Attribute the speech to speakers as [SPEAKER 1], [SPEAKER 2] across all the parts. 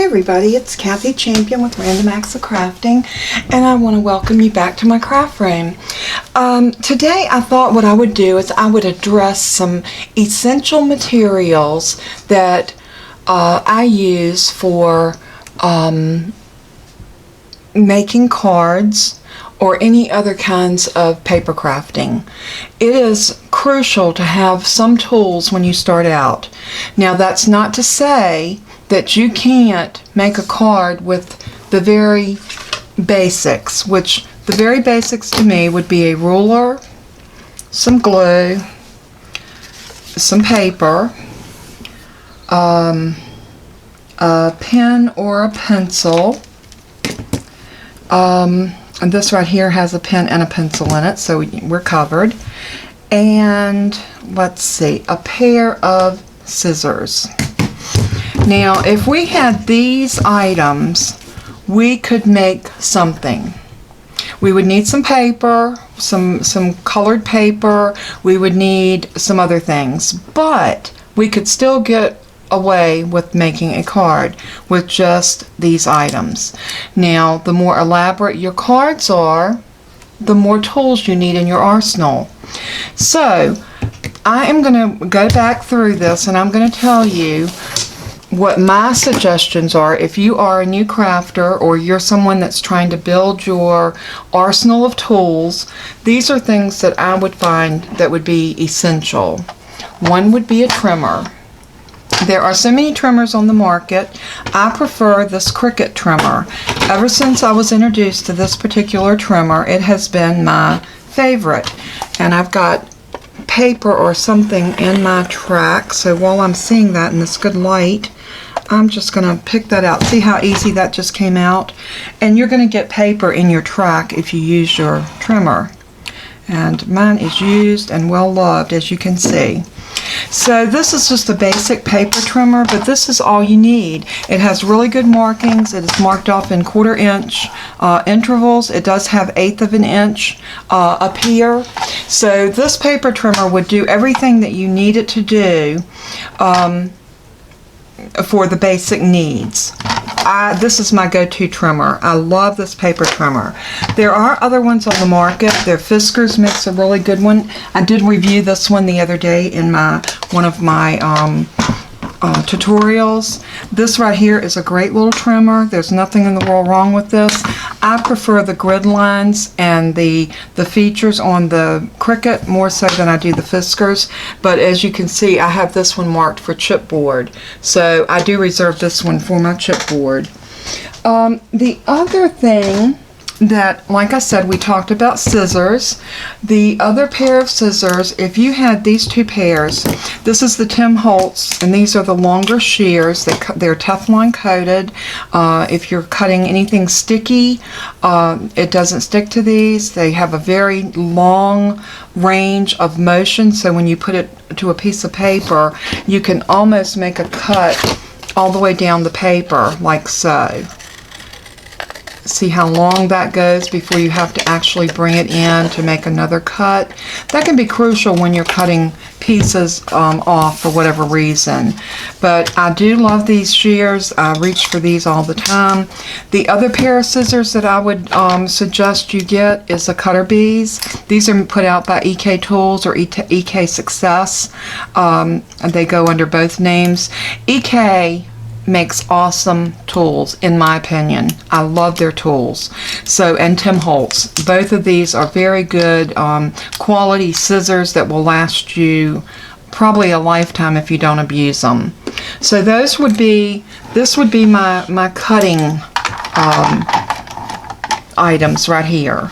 [SPEAKER 1] everybody, it's Kathy Champion with Random Acts of Crafting, and I want to welcome you back to my craft room. Today I thought what I would do is I would address some essential materials that I use for making cards or any other kinds of paper crafting. It is crucial to have some tools when you start out. Now, that's not to say that you can't make a card with the very basics, which the very basics to me would be a ruler, some glue, some paper, a pen or a pencil. And this right here has a pen and a pencil in it, so we're covered. And let's see, a pair of scissors. Now, if we had these items, we could make something. We would need some paper, some colored paper. We would need some other things, but we could still get away with making a card with just these items. Now, the more elaborate your cards are, the more tools you need in your arsenal. So, I am going to go back through this and I'm going to tell you what my suggestions are if you are a new crafter or you're someone that's trying to build your arsenal of tools. These are things that I would find that would be essential. One would be a trimmer. There are so many trimmers on the market. I prefer this Cricut trimmer. Ever since I was introduced to this particular trimmer, it has been my favorite. And I've got paper or something in my track, so while I'm seeing that in this good light, I'm just going to pick that out. See how easy that just came out? And you're going to get paper in your track if you use your trimmer. And mine is used and well loved, as you can see. So this is just a basic paper trimmer, but this is all you need. It has really good markings. It is marked off in 1/4 inch intervals. It does have 1/8 of an inch up here. So this paper trimmer would do everything that you need it to do for the basic needs. This is my go-to trimmer. I love this paper trimmer. There are other ones on the market. Fiskars makes a really good one. I did review this one the other day in one of my tutorials. This right here is a great little trimmer. There's nothing in the world wrong with this. I prefer the grid lines and the features on the Cricut more so than I do the Fiskars, but as you can see, I have this one marked for chipboard, so I do reserve this one for my chipboard. The other thing that, like I said, we talked about scissors. The other pair of scissors, if you had these two pairs, this is the Tim Holtz, and these are the longer shears. They're Teflon coated. If you're cutting anything sticky, it doesn't stick to these. They have a very long range of motion, so when you put it to a piece of paper, you can almost make a cut all the way down the paper, like so. See how long that goes before you have to actually bring it in to make another cut. That can be crucial when you're cutting pieces off for whatever reason. But I do love these shears. I reach for these all the time. The other pair of scissors that I would suggest you get is the cutter bees. These are put out by EK Tools or EK Success. They go under both names. EK makes awesome tools, in my opinion. I love their tools. So, and Tim Holtz. Both of these are very good quality scissors that will last you probably a lifetime if you don't abuse them. So this would be my cutting items right here.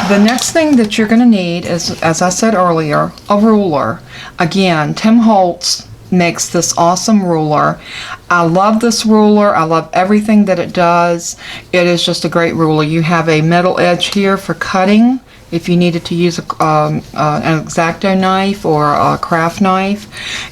[SPEAKER 1] The next thing that you're going to need is, as I said earlier, a ruler. Again, Tim Holtz makes this awesome ruler. I love this ruler. I love everything that it does. It is just a great ruler. You have a metal edge here for cutting if you needed to use an X-Acto knife or a craft knife.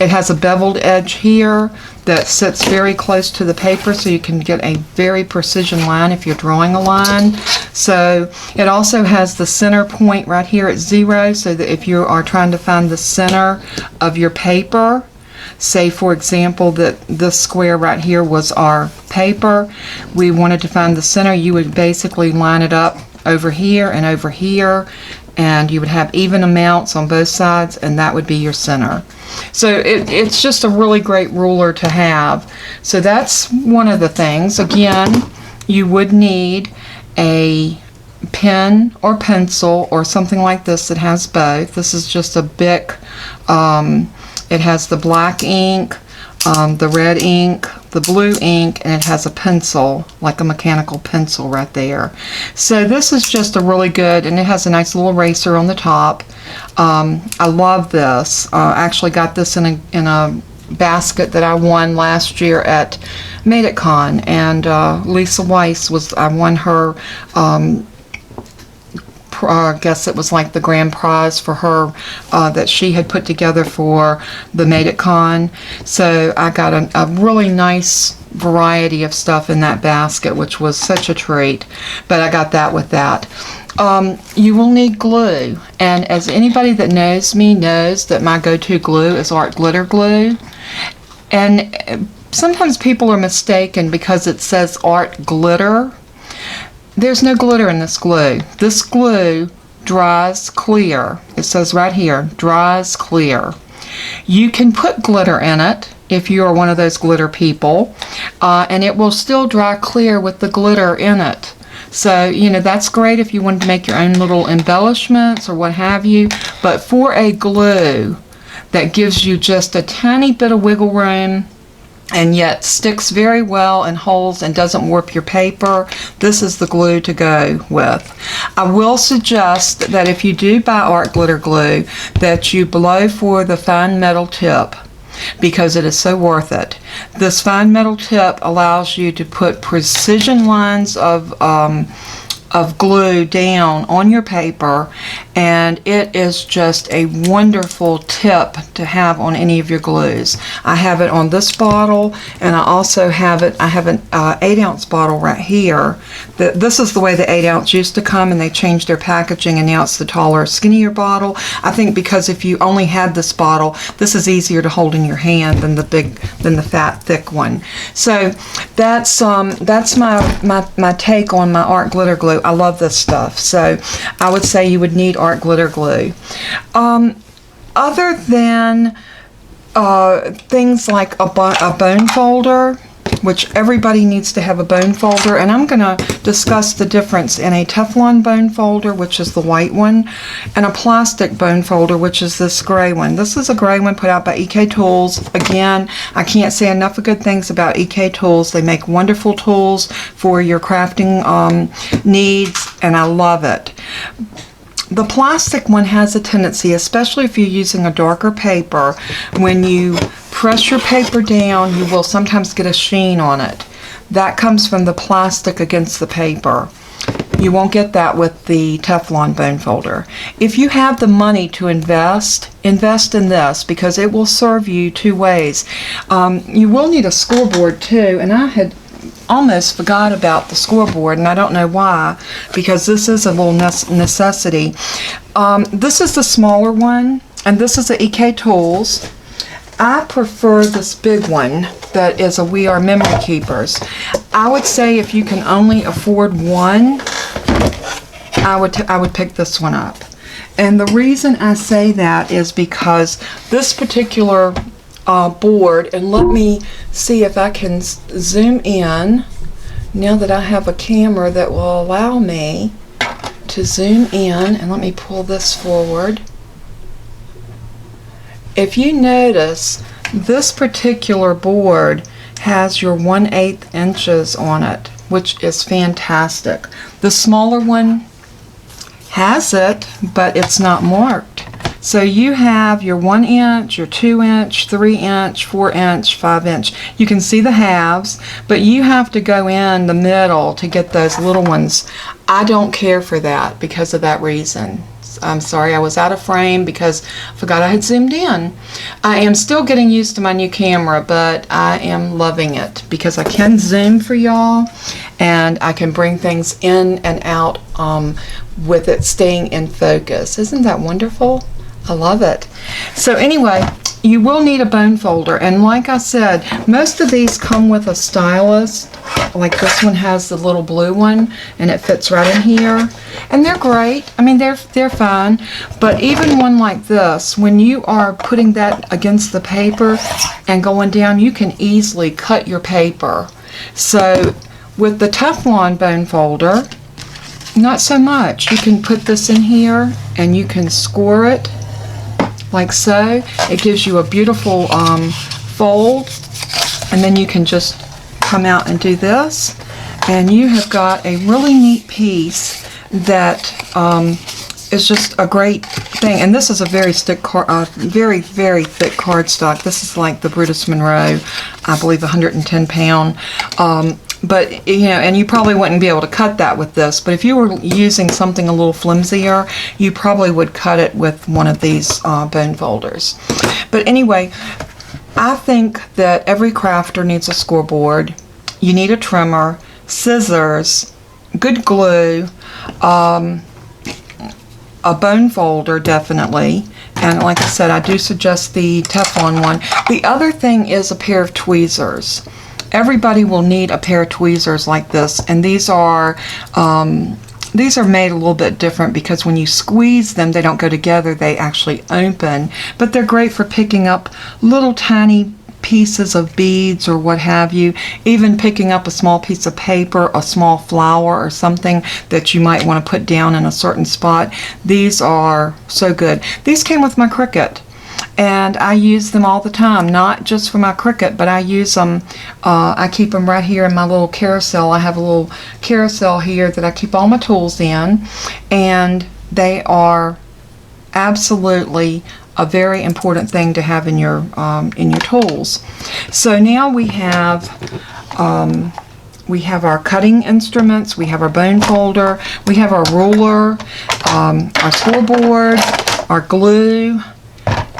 [SPEAKER 1] It has a beveled edge here that sits very close to the paper, so you can get a very precision line if you're drawing a line. So it also has the center point right here at 0, so that if you are trying to find the center of your paper, say for example that this square right here was our paper, we wanted to find the center, you would basically line it up over here and over here, and you would have even amounts on both sides, and that would be your center. So it's just a really great ruler to have. So that's one of the things. Again, you would need a pen or pencil or something like this that has both. This is just a Bic. It has the black ink, the red ink, the blue ink, and it has a pencil, like a mechanical pencil right there. So this is just a really good, and it has a nice little eraser on the top. I love this. I actually got this in a basket that I won last year at MadeItCon, and Lisa Weiss I won her I guess it was like the grand prize for her that she had put together for the MadeItCon. So I got a really nice variety of stuff in that basket, which was such a treat. But I got that with that. You will need glue, and as anybody that knows me knows that my go-to glue is art glitter glue. And sometimes people are mistaken because it says art glitter. There's no glitter in this glue. This glue dries clear. It says right here, dries clear. You can put glitter in it if you are one of those glitter people, and it will still dry clear with the glitter in it. So, you know, that's great if you wanted to make your own little embellishments or what have you. But for a glue that gives you just a tiny bit of wiggle room and yet sticks very well and holds and doesn't warp your paper, this is the glue to go with. I will suggest that if you do buy art glitter glue, that you blow for the fine metal tip, because it is so worth it. This fine metal tip allows you to put precision lines of glue down on your paper, and it is just a wonderful tip to have on any of your glues. I have it on this bottle, and I also have it, I have an 8-ounce bottle right here. This is the way the 8-ounce used to come, and they changed their packaging, and now it's the taller, skinnier bottle. I think because if you only had this bottle, this is easier to hold in your hand than the fat, thick one. So that's my take on my art glitter glue. I love this stuff. So I would say you would need art glitter glue. Other than things like a bone folder, which everybody needs to have a bone folder, and I'm going to discuss the difference in a Teflon bone folder, which is the white one, and a plastic bone folder, which is this gray one. This is a gray one put out by EK Tools. Again, I can't say enough of good things about EK Tools. They make wonderful tools for your crafting needs, and I love it. The plastic one has a tendency, especially if you're using a darker paper, when you press your paper down, you will sometimes get a sheen on it. That comes from the plastic against the paper. You won't get that with the Teflon bone folder. If you have the money to invest in this, because it will serve you two ways. You will need a scoreboard too, and I had almost forgot about the scoreboard, and I don't know why, because this is a little necessity. This is the smaller one, and this is the EK Tools. I prefer this big one that is a We Are Memory Keepers. I would say if you can only afford one, I would pick this one up. And the reason I say that is because this particular board, and let me see if I can zoom in now that I have a camera that will allow me to zoom in, and let me pull this forward. If you notice, this particular board has your 1/8 inches on it, which is fantastic. The smaller one has it, but it's not marked. So you have your 1 inch, your 2 inch, 3 inch, 4 inch, 5 inch. You can see the halves, but you have to go in the middle to get those little ones. I don't care for that because of that reason. I'm sorry I was out of frame because I forgot I had zoomed in. I am still getting used to my new camera, but I am loving it because I can zoom for y'all, and I can bring things in and out with it staying in focus. Isn't that wonderful? I love it. So anyway, you will need a bone folder, and like I said, most of these come with a stylus. Like this one has the little blue one, and it fits right in here, and they're great. I mean, they're fine. But even one like this, when you are putting that against the paper and going down, you can easily cut your paper. So with the Teflon bone folder, not so much. You can put this in here and you can score it like so. It gives you a beautiful fold, and then you can just come out and do this, and you have got a really neat piece that is just a great thing. And this is a very thick very thick cardstock. This is like the Brutus Monroe, I believe 110 pound. But you know, and you probably wouldn't be able to cut that with this, but if you were using something a little flimsier, you probably would cut it with one of these bone folders. But anyway, I think that every crafter needs a scoreboard. You need a trimmer, scissors, good glue, a bone folder definitely, and like I said, I do suggest the Teflon one. The other thing is a pair of tweezers. Everybody will need a pair of tweezers like this, and these are made a little bit different because when you squeeze them, they don't go together, they actually open. But they're great for picking up little tiny pieces of beads or what have you, even picking up a small piece of paper, a small flower or something that you might want to put down in a certain spot. These are so good. These came with my Cricut, and I use them all the time, not just for my Cricut, but I use them, I keep them right here in my little carousel. I have a little carousel here that I keep all my tools in, and they are absolutely a very important thing to have in your tools. So now we have our cutting instruments, we have our bone folder, we have our ruler, our scoreboard, our glue,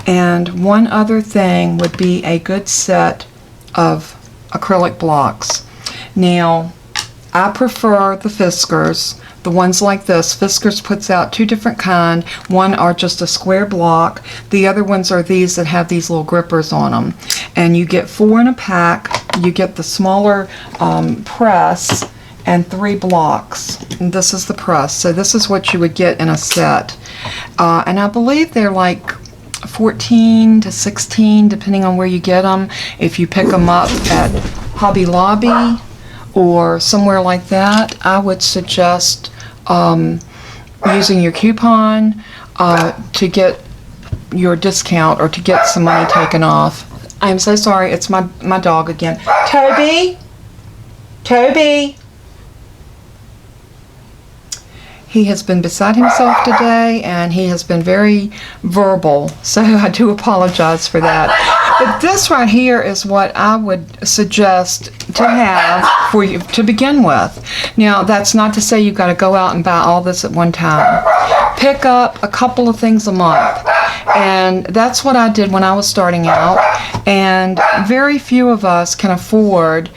[SPEAKER 1] and one other thing would be a good set of acrylic blocks. Now, I prefer the Fiskars, the ones like this. Fiskars puts out two different kind. One are just a square block. The other ones are these that have these little grippers on them. And you get 4 in a pack. You get the smaller press and 3 blocks. And this is the press. So this is what you would get in a set. And I believe they're like 14 to 16, depending on where you get them. If you pick them up at Hobby Lobby or somewhere like that, I would suggest using your coupon to get your discount or to get some money taken off. I'm so sorry, it's my dog again. Toby? Toby? He has been beside himself today, and he has been very verbal, so I do apologize for that. But this right here is what I would suggest to have for you to begin with. Now, that's not to say you've got to go out and buy all this at one time. Pick up a couple of things a month, and that's what I did when I was starting out, and very few of us can afford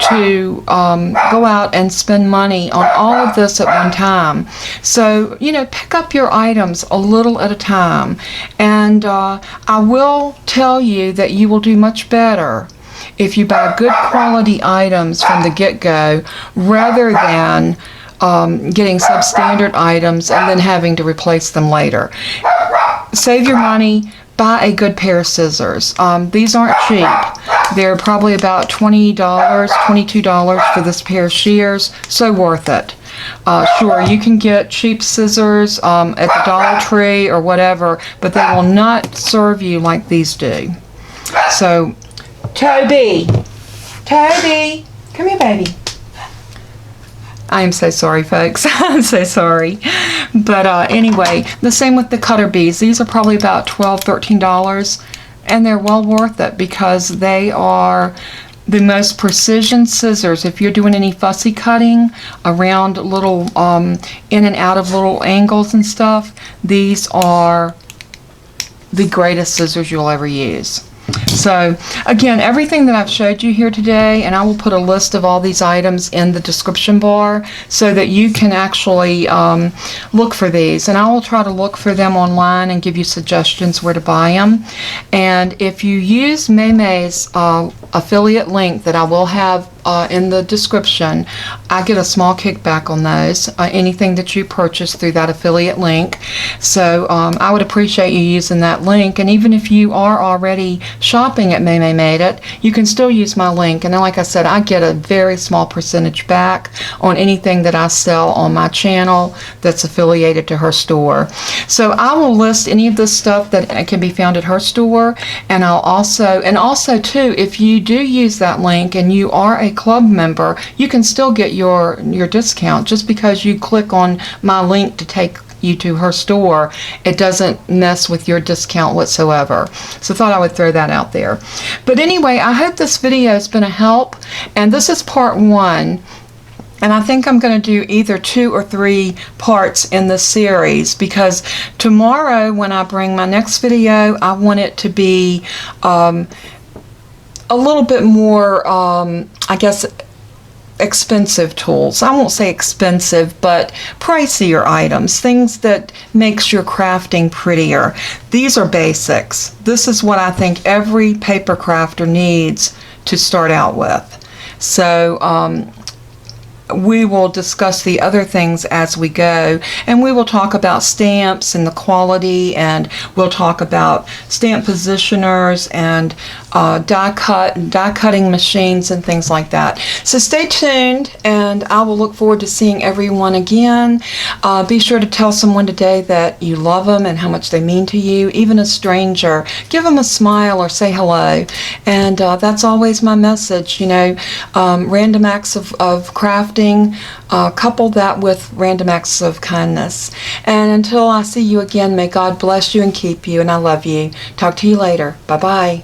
[SPEAKER 1] to go out and spend money on all of this at one time. So, you know, pick up your items a little at a time, and I will tell you that you will do much better if you buy good quality items from the get-go rather than getting substandard items and then having to replace them later. Save your money. Buy a good pair of scissors. These aren't cheap. They're probably about $20, $22 for this pair of shears, so worth it. Sure, you can get cheap scissors at the Dollar Tree or whatever, but they will not serve you like these do. So, Toby, come here, baby. I am so sorry, folks. I'm so sorry. But anyway, the same with the cutter bees. These are probably about $12, $13, and they're well worth it because they are the most precision scissors. If you're doing any fussy cutting around little, in and out of little angles and stuff, these are the greatest scissors you'll ever use. So again, everything that I've showed you here today, and I will put a list of all these items in the description bar so that you can actually look for these, and I will try to look for them online and give you suggestions where to buy them. And if you use Maymay's affiliate link that I will have in the description, I get a small kickback on those, anything that you purchase through that affiliate link. So I would appreciate you using that link, and even if you are already shopping at Maymay Made It, you can still use my link, and then like I said, I get a very small percentage back on anything that I sell on my channel that's affiliated to her store. So I will list any of this stuff that can be found at her store, and I'll also too, if you do use that link and you are a club member, you can still get your discount. Just because you click on my link to take you to her store, it doesn't mess with your discount whatsoever. So I thought I would throw that out there. But anyway, I hope this video has been a help, and this is part 1. And I think I'm going to do either 2 or 3 parts in this series, because tomorrow when I bring my next video, I want it to be a little bit more, I guess, expensive tools. I won't say expensive, but pricier items, things that makes your crafting prettier. These are basics. This is what I think every paper crafter needs to start out with. So we will discuss the other things as we go, and we will talk about stamps and the quality, and we'll talk about stamp positioners and die cutting machines and things like that. So stay tuned, and I will look forward to seeing everyone again. Be sure to tell someone today that you love them and how much they mean to you, even a stranger. Give them a smile or say hello, and that's always my message. You know, random acts of crafting, couple that with random acts of kindness. And until I see you again, may God bless you and keep you, and I love you. Talk to you later. Bye-bye.